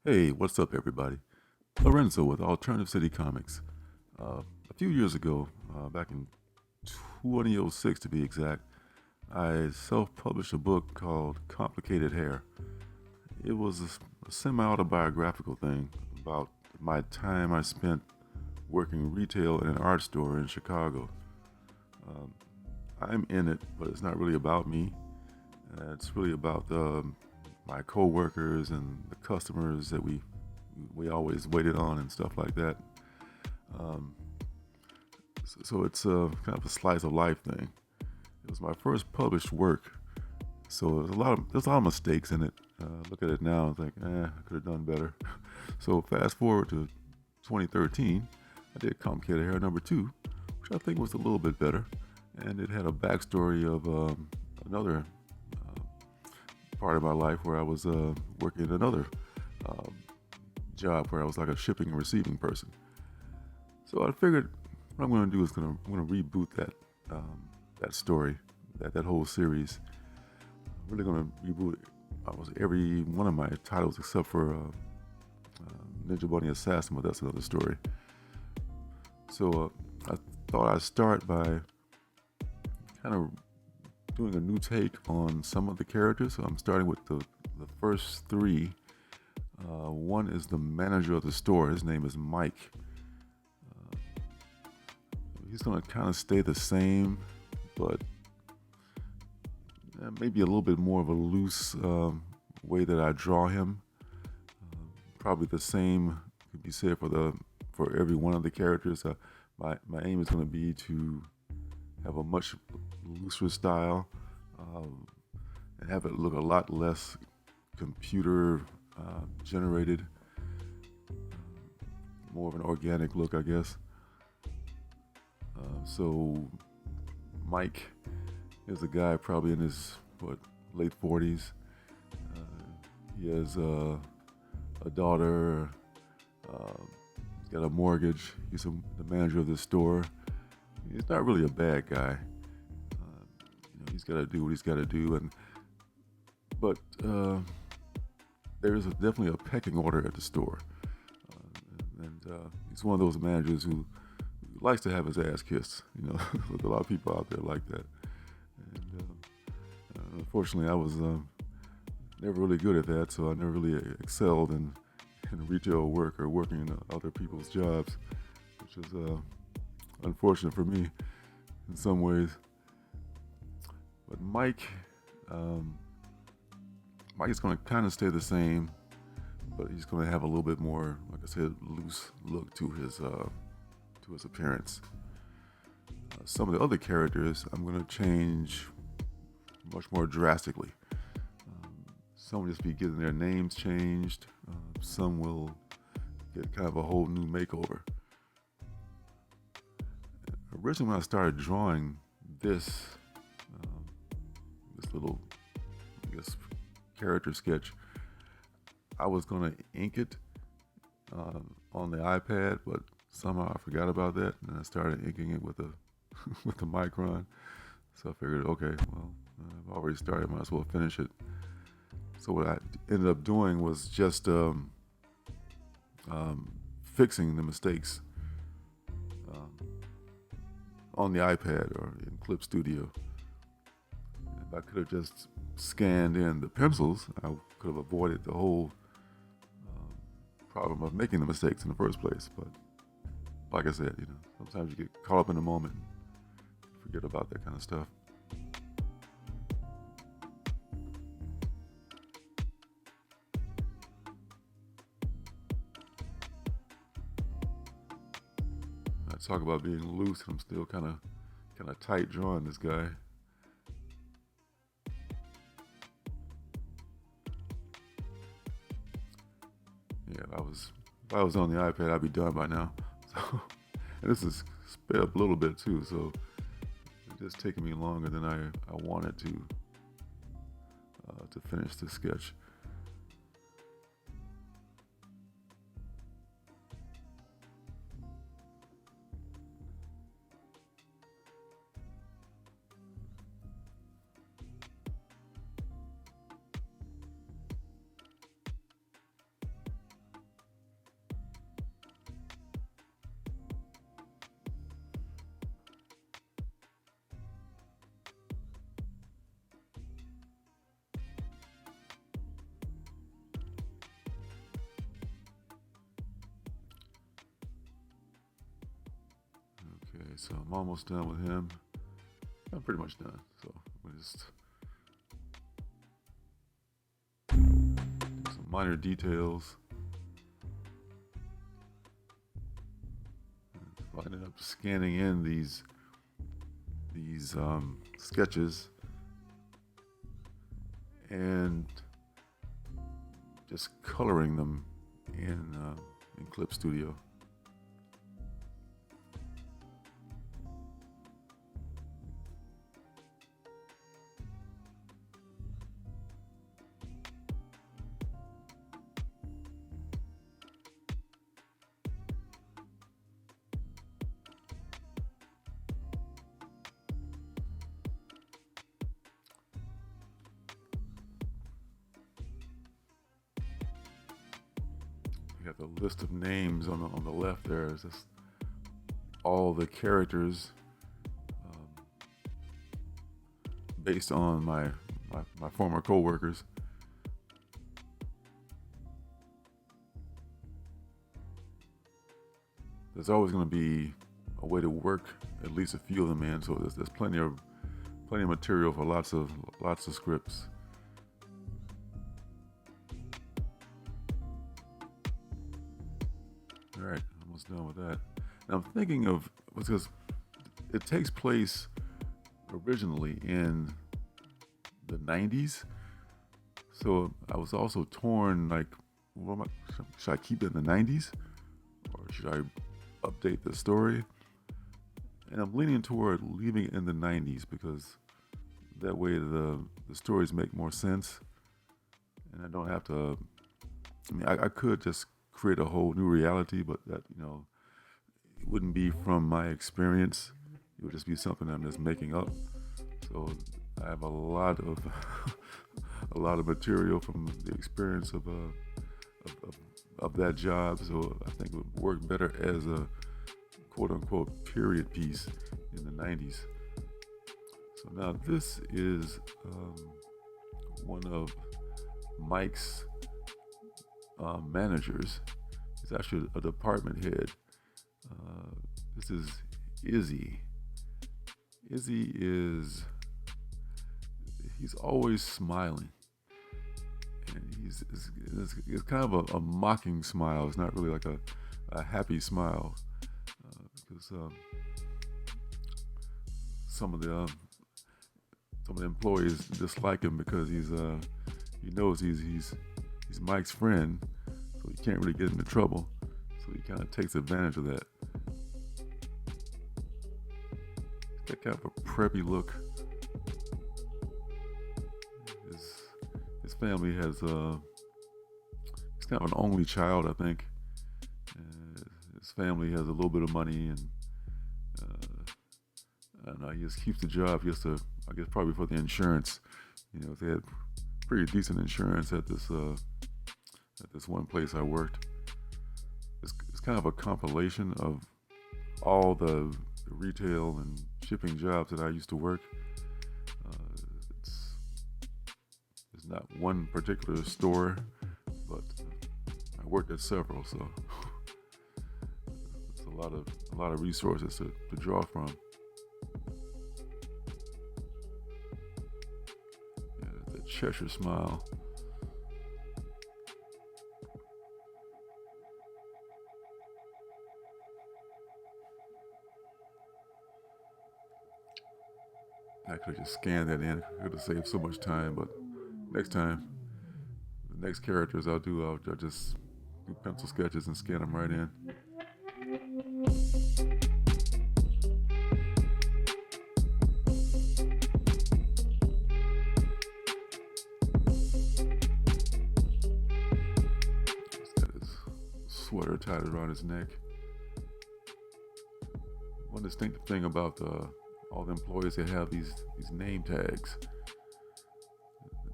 Hey, what's up, everybody? Lorenzo with Alternative City Comics. A few years ago, back in 2006 to be exact, I self published a book called Complicated Hair. It was a semi autobiographical thing about my time I spent working retail in an art store in Chicago. Um, I'm in it, but it's not really about me. It's really about my coworkers and the customers that we always waited on and stuff like that. Um, so it's kind of a slice of life thing. It was my first published work, so there's a lot of mistakes in it. Look at it now, it's like, I could have done better. So fast forward to 2013, I did Complicated Hair number two, which I think was a little bit better, and it had a backstory of another part of my life where I was working in another um, job where I was like a shipping and receiving person. So I figured what I'm going to do is I'm going to reboot that story, that whole series. I'm really going to reboot almost every one of my titles except for Ninja Bunny Assassin, but that's another story. So I thought I'd start by kind of doing a new take on some of the characters. So I'm starting with the first three. One is the manager of the store. His name is Mike. He's going to kind of stay the same, but maybe a little bit more of a loose way that I draw him. Probably the same could be said for every one of the characters. My aim is going to be to have a much looser style and have it look a lot less computer generated, more of an organic look, I guess. So Mike is a guy probably in his late 40s. He has a daughter. He's got a mortgage. The manager of the store. He's not really a bad guy. He's got to do what he's got to do, but there's definitely a pecking order at the store, and he's one of those managers who likes to have his ass kissed. There's a lot of people out there like that, and unfortunately, I was never really good at that, so I never really excelled in retail work or working in other people's jobs, which is unfortunate for me in some ways. But Mike is going to kind of stay the same, but he's going to have a little bit more, like I said, loose look to his appearance. Some of the other characters I'm going to change much more drastically. Some will just be getting their names changed. Some will get kind of a whole new makeover. Originally, when I started drawing this little, I guess, character sketch, I was going to ink it on the iPad, but somehow I forgot about that, and I started inking it with with the Micron. So I figured, okay, well, I've already started, might as well finish it. So what I ended up doing was just fixing the mistakes um, on the iPad or in Clip Studio. If I could have just scanned in the pencils, I could have avoided the whole problem of making the mistakes in the first place. But like I said, sometimes you get caught up in the moment and forget about that kind of stuff. I talk about being loose, and I'm still kind of tight drawing this guy. Yeah, if I was on the iPad, I'd be done by now. So, and this is sped up a little bit too, so it's just taking me longer than I wanted to finish the sketch. Okay, so I'm almost done with him. I'm pretty much done. So we'll just do some minor details. I ended up scanning in these sketches and just coloring them in Clip Studio. You got the list of names on the left there. Is just all the characters based on my former co-workers. There's always going to be a way to work at least a few of them in, so there's plenty of material for lots of scripts. All right, almost done with that. Now I'm thinking of, because it takes place originally in the 90s, so I was also torn, like, should I keep it in the 90s or should I update the story? And I'm leaning toward leaving it in the 90s because that way the stories make more sense, and I don't have to. I mean, I could just create a whole new reality, but that, it wouldn't be from my experience. It would just be something I'm just making up. So I have a lot of a lot of material from the experience of that job. So I think it would work better as a quote unquote period piece in the 90s. So now this is one of Mike's managers. He's actually a department head. This is Izzy. Izzy he's always smiling, and it's kind of a mocking smile. It's not really like a happy smile, because some of the employees dislike him because he knows he's Mike's friend, so he can't really get into trouble. So he kind of takes advantage of that. He's got kind of a preppy look. His family has he's kind of an only child, I think. His family has a little bit of money, and I don't know, he just keeps the job just to, I guess, probably for the insurance. They had pretty decent insurance at this one place I worked. It's kind of a compilation of all the retail and shipping jobs that I used to work. It's not one particular store, but I worked at several, so it's a lot of resources to draw from. Yeah, the Cheshire smile. I could have just scanned that in. I could have saved so much time, but next time, the next characters I'll just do pencil sketches and scan them right in. He's got his sweater tied around his neck. One distinctive thing about all the employees, they have these name tags.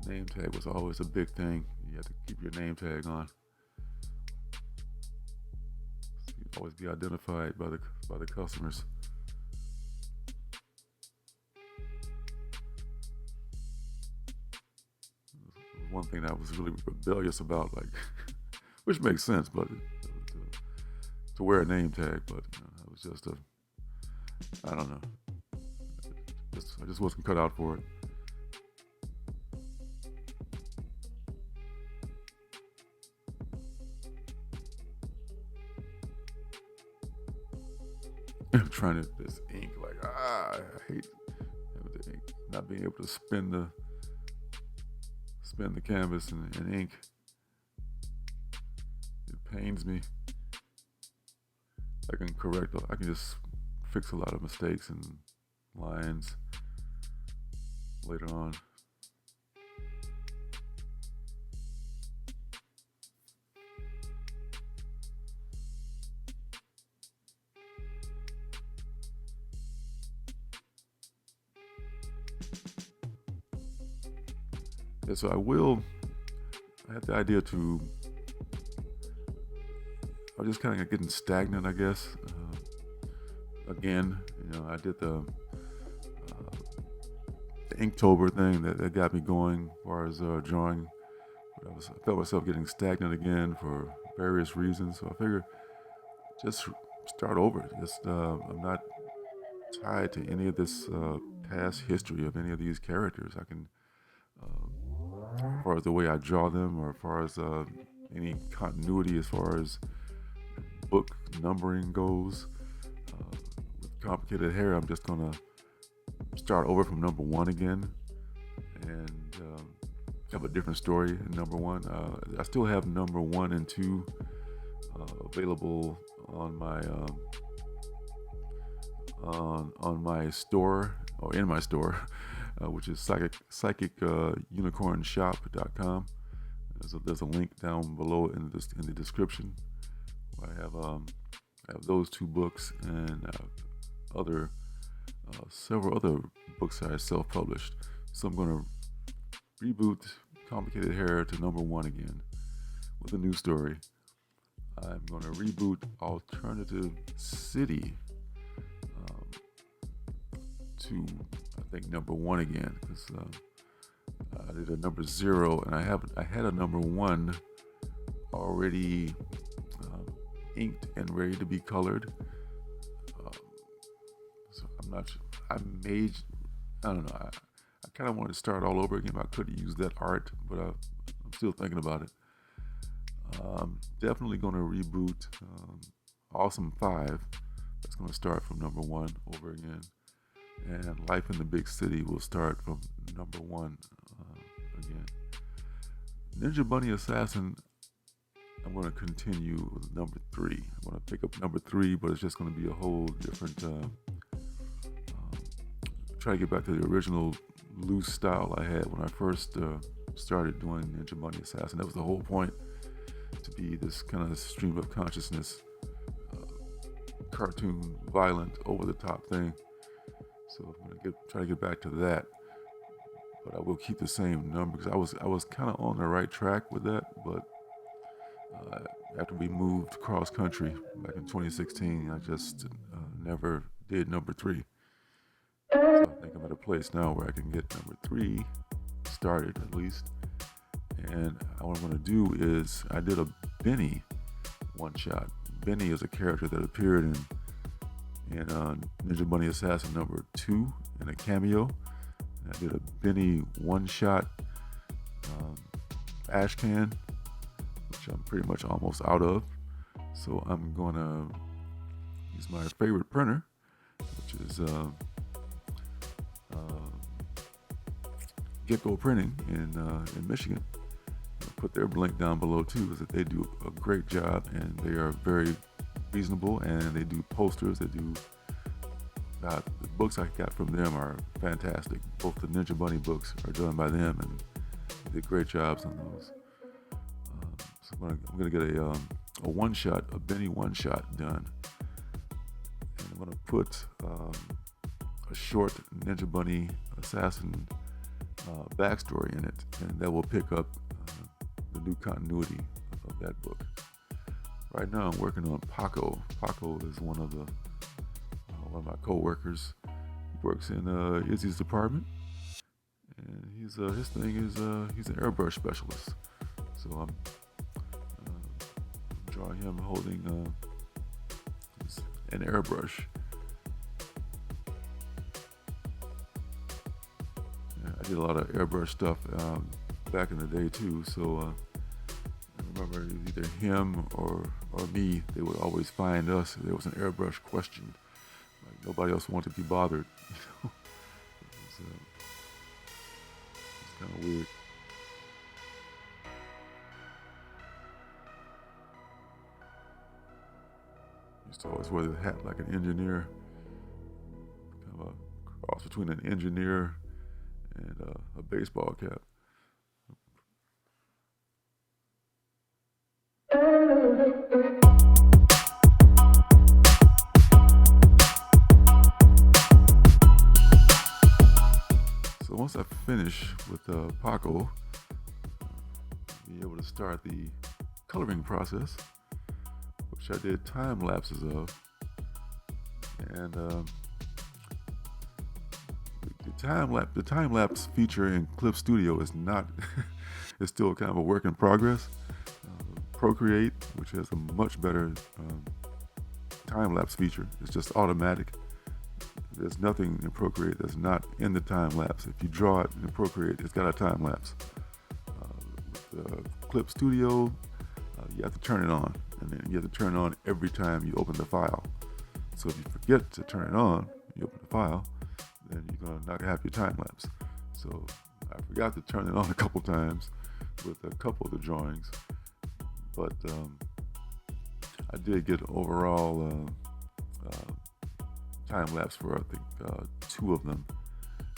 The name tag was always a big thing. You had to keep your name tag on. So you'd always be identified by the customers. One thing that I was really rebellious about, like, which makes sense, but to wear a name tag, but it was just I don't know. I just wasn't cut out for it. I'm trying to this ink I hate the ink, not being able to spin the canvas in ink. It pains me. I can just fix a lot of mistakes and lines later on. Yeah, so I had the idea to, I was just kind of getting stagnant, I guess. Again, I did the Inktober thing that got me going as far as drawing. But I felt myself getting stagnant again for various reasons. So I figured just start over. I'm not tied to any of this past history of any of these characters. I can, as far as the way I draw them, or as far as any continuity as far as book numbering goes. With complicated hair, I'm just gonna start over from number one again, and have a different story in number one. I still have number one and two available on my on my store, or in my store, which is psychicunicornshop.com. There's a link down below in the description. I have those two books and several other books that I self-published. So I'm going to reboot Complicated Hair to number one again with a new story. I'm going to reboot Alternative City to, I think, number one again, because I did a number 0, and I had a number 1 already inked and ready to be colored. So I'm not sure. I don't know. I kind of want to start all over again. I could use that art, but I'm still thinking about it. Definitely going to reboot Awesome 5. That's going to start from number 1 over again. And Life in the Big City will start from number 1 again. Ninja Bunny Assassin, I'm going to continue with number 3. I'm going to pick up number 3, but it's just going to be a whole different, try to get back to the original loose style I had when I first started doing Ninja Bunny Assassin. That was the whole point, to be this kind of stream of consciousness, cartoon, violent, over-the-top thing. So I'm gonna try to get back to that, but I will keep the same number, because I was kind of on the right track with that. But after we moved cross country back in 2016, I just never did number 3. So I think I'm at a place now where I can get number 3 started at least. And what I'm going to do is, I did a Benny one-shot. Benny is a character that appeared in Ninja Bunny Assassin number 2 in a cameo. And I did a Benny one-shot ash can, which I'm pretty much almost out of. So I'm going to use my favorite printer, which is Gecko Printing in Michigan. I'll put their link down below too, because they do a great job, and they are very reasonable, and they do posters. They do the books I got from them are fantastic. Both the Ninja Bunny books are done by them, and they did great jobs on those. So I'm gonna get a one-shot, a Benny one-shot done, and I'm gonna put a short Ninja Bunny Assassin backstory in it, and that will pick up the new continuity of that book. Right now I'm working on Paco. Paco is one of my co-workers. He works in Izzy's department, and his thing is he's an airbrush specialist. So I'm drawing him holding an airbrush, did a lot of airbrush stuff back in the day too. So I remember either him or me, they would always find us if there was an airbrush question. Like nobody else wanted to be bothered. It's kind of weird. Used to always wear the hat like an engineer, kind of a cross between an engineer and a baseball cap. So once I finish with Paco, be able to start the coloring process, which I did time lapses of, and the time lapse feature in Clip Studio is not it's still kind of a work in progress. Procreate, which has a much better time lapse feature, it's just automatic. There's nothing in Procreate that's not in the time lapse. If you draw it in Procreate, it's got a time lapse. With Clip Studio, you have to turn it on, and then you have to turn it on every time you open the file. So if you forget to turn it on, you open the file, then you're gonna not have your time lapse. So I forgot to turn it on a couple times with a couple of the drawings, but I did get overall time lapse for I think 2 of them,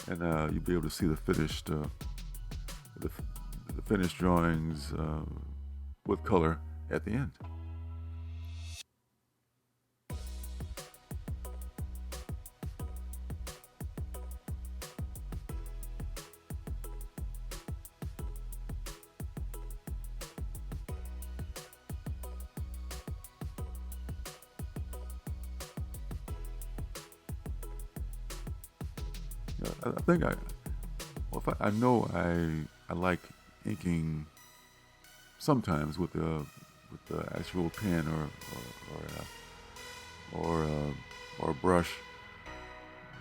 and you'll be able to see the finished drawings with color at the end. I think I know I like inking sometimes with the actual pen or a brush,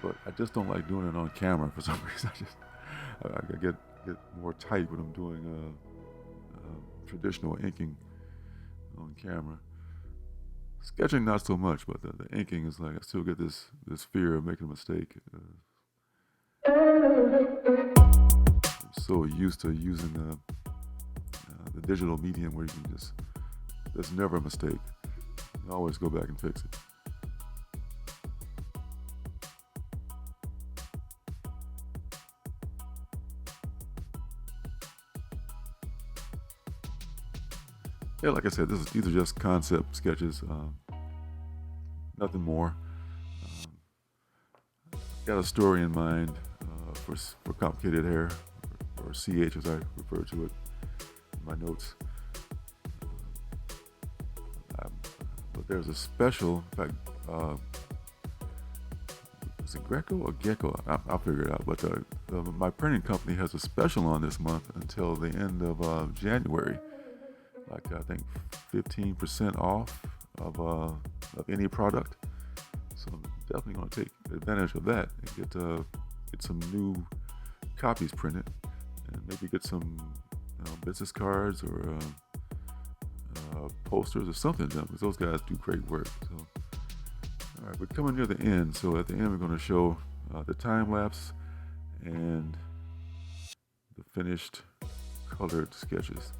but I just don't like doing it on camera for some reason. I get more tight when I'm doing traditional inking on camera. Sketching not so much, but the inking is like I still get this fear of making a mistake. I'm so used to using the digital medium where you can there's never a mistake. You can always go back and fix it. Yeah, like I said, these are just concept sketches, nothing more. Got a story in mind for complicated hair, or CH as I refer to it in my notes. But there's a special, in fact, is it Greco or Gecko? I'll figure it out. But my printing company has a special on this month until the end of January. Like I think 15% off of any product. So I'm definitely going to take advantage of that and get some new copies printed, and maybe get some business cards or posters or something done, because those guys do great work. So, all right, we're coming near the end. So at the end, we're going to show the time lapse and the finished colored sketches.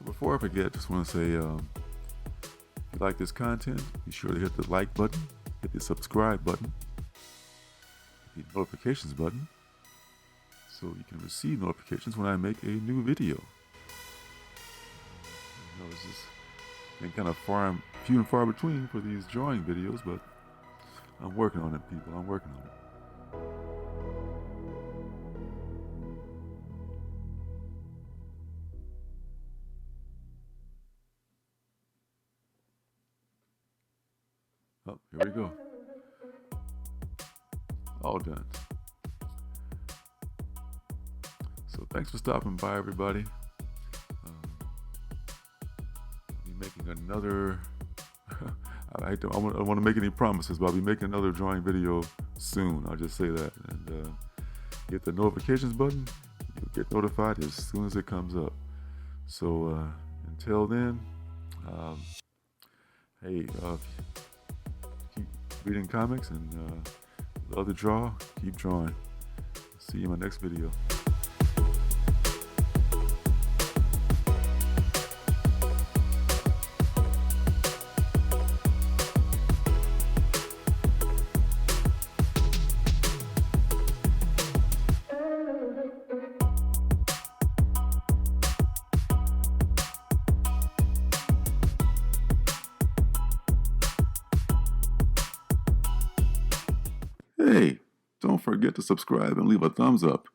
Before I forget, just want to say, if you like this content, be sure to hit the like button, hit the subscribe button, hit the notifications button, so you can receive notifications when I make a new video. I know this has been kind of few and far between for these drawing videos, but I'm working on it, people. I'm working on it. Oh, here we go. All done. So thanks for stopping by, everybody. making another. I want to make any promises, but I'll be making another drawing video soon. I'll just say that. And hit the notifications button. You'll get notified as soon as it comes up. So until then, hey, keep reading comics and love to draw. Keep drawing. See you in my next video. Hey, don't forget to subscribe and leave a thumbs up.